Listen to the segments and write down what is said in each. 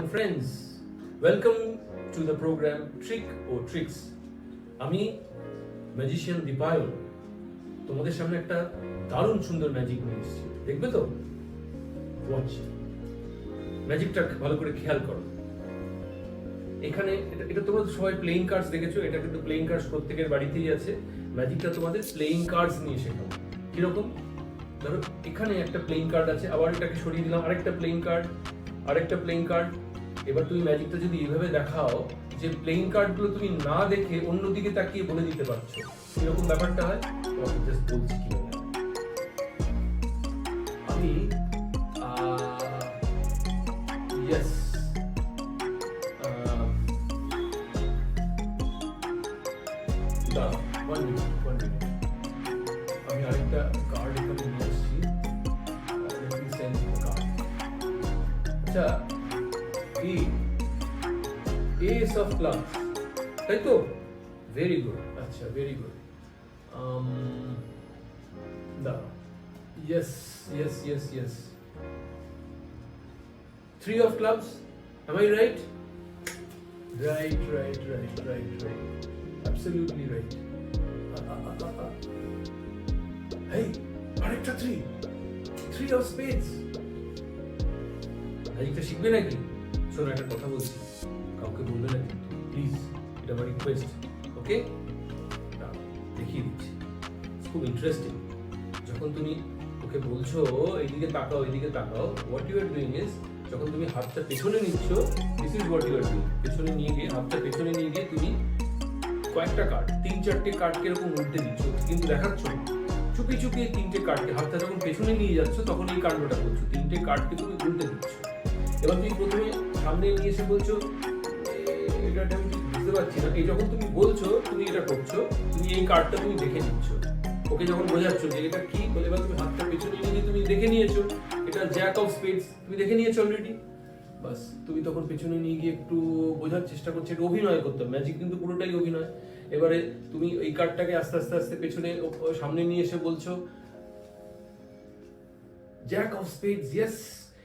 friends, welcome to the program Trick or Tricks. আমি magician Dipayan তোমাদের সামনে একটা দারুণ সুন্দর ম্যাজিক নিয়ে এসেছি, দেখবে তো? ওয়াচ ম্যাজিকটা ভালো করে খেয়াল করো। এখানে এটা তোমরা সবাই প্লেইং কার্ডস দেখেছো, এটা কিন্তু প্লেইং কার্ডস প্রত্যেকের বাড়িতেই আছে। ম্যাজিকটা তোমাদের প্লেইং কার্ডস নিয়ে শেখাবো। কিরকম? ধরো এখানে একটা প্লেইং কার্ড আছে, আবার এটাকে সরিয়ে দিলাম, আরেকটা প্লেইং কার্ড, আরেকটা প্লেইং কার্ড। এবার তুমি ম্যাজিকটা যদি এইভাবে দেখাও যে প্লেইং কার্ডগুলো তুমি না দেখে অন্যদিকে তাকিয়ে বলে দিতে পারছো, এরকম ব্যাপারটা হয়। তোমাকে জাস্ট বলছি কিভাবে। আমি ইয়েস one minute. আমি আরেকটা কার্ড এখানে নিয়ে এসেছি। Let me send the card. আচ্ছা, Ace of Clubs, তাই তো? Very good. আচ্ছা, very good. Yes. Three of Clubs, am I right? Right. Absolutely right. Hey, আরেকটা three of Spades. আরেকটা শিখবে নাকি? শোনো, একটা কথা বলছি, কাউকে বলবে না কিন্তু, প্লিজ, এটা আমার রিকোয়েস্ট, ওকে? দেখিয়ে দিচ্ছি, খুব ইন্টারেস্টিং। যখন তুমি ওকে বলছো এইদিকে তাকাও, what you are doing is, যখন তুমি হাতটা পেছনে নিচ্ছ, this is what you are doing. পেছনে নিয়ে গিয়ে, হাতটা পেছনে নিয়ে গিয়ে তুমি কয়েকটা কার্ড, 3-4টে কার্ডকে এরকম উল্টে দিচ্ছ, কিন্তু দেখাচ্ছ না। চুপি 3টে কার্ডকে, হাতটা যখন পেছনে নিয়ে যাচ্ছ তখন এই কাণ্ডটা করছো, 3টে কার্ডকে তুমি উল্টে দিচ্ছ। এবার তুমি প্রথমে সামনে নিয়ে এসে বলছো এটা আমি বুঝতে পারছি না, এই যখন তুমি বলছো তুমি এটা করছো, তুমি এই কার্ডটা তুমি দেখে নিচ্ছ, ওকে যখন বোঝাচ্ছ যে এটা কি বলে। এবার তুমি হাতটা পেছনে নিয়ে তুমি দেখে নিয়েছো এটা জ্যাক অফ স্পেডস, তুমি দেখে নিয়েছো অলরেডি। বাস, তুমি তখন পেছনে নিয়ে গিয়ে একটু বোঝার চেষ্টা করছো, এটা অভিনয় করতে, ম্যাজিক কিন্তু পুরোটাই অভিনয়। এবারে তুমি এই কার্ডটাকে আস্তে পেছনে সামনে নিয়ে এসে বলছো জ্যাক অফ স্পেডস, ইয়েস।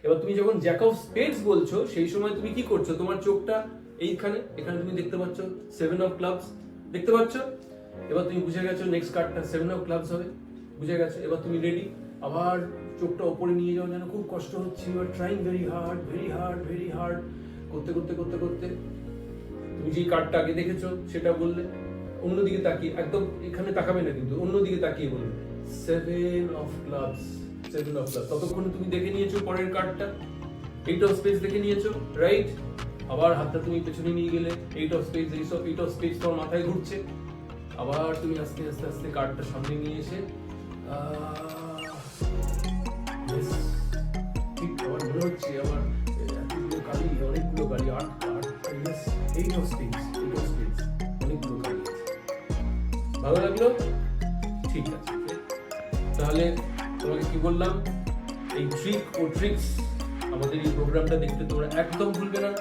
এবার তুমি যখন জ্যাক অফ স্পেডস বলছো সেই সময় তুমি কি করছো, তোমার চোখটা এখানে তুমি দেখতে পাচ্ছ 7 অফ ক্লাবস, দেখতে পাচ্ছ? এবার তুমি বুঝে গেছো নেক্সট কার্ডটা 7 অফ ক্লাবস হবে, বুঝে গেছো। এবার তুমি রেডি, আবার চোখটা উপরে নিয়ে যাও, যেন খুব কষ্ট হচ্ছে, you are trying very hard, করতে তুমি যে কার্ডটা আগে দেখেছো সেটা বললে, অন্যদিকে তাকিয়ে, একদম এখানে তাকাবে না কিন্তু, অন্যদিকে তাকিয়ে বলবে 7 অফ ক্লাবস। ততক্ষণে তুমি দেখে নিয়েছো পরের কার্ডটা 8 অফ স্পেডস দেখে নিয়েছো, রাইট? আবার হাতটা তুমি পেছনে নিয়ে গেলে 8 অফ স্পেডস তোমার মাথায় ঘুরছে। আবার তুমি আস্তে কার্ডটা সামনে নিয়ে এসে ঠিক আমার মনে হচ্ছে আমার অনেকগুলো কালি 8 অফ স্পেডস, অনেকগুলো কালি আছে। ভালো লাগলো? ঠিক আছে, তাহলে তোমাকে কি বললাম, এই ট্রিক ও ট্রিক্স আমাদের এই প্রোগ্রামটা দেখতে তোমরা একদম ভুলবে না।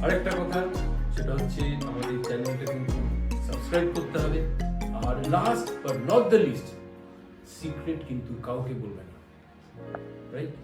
আরেকটা কথা, সেটা হচ্ছে আমাদের চ্যানেলটা কিন্তু সাবস্ক্রাইব করতে হবে। আর last but not the least, secret কিন্তু কাউকে বলবে না, রাইট?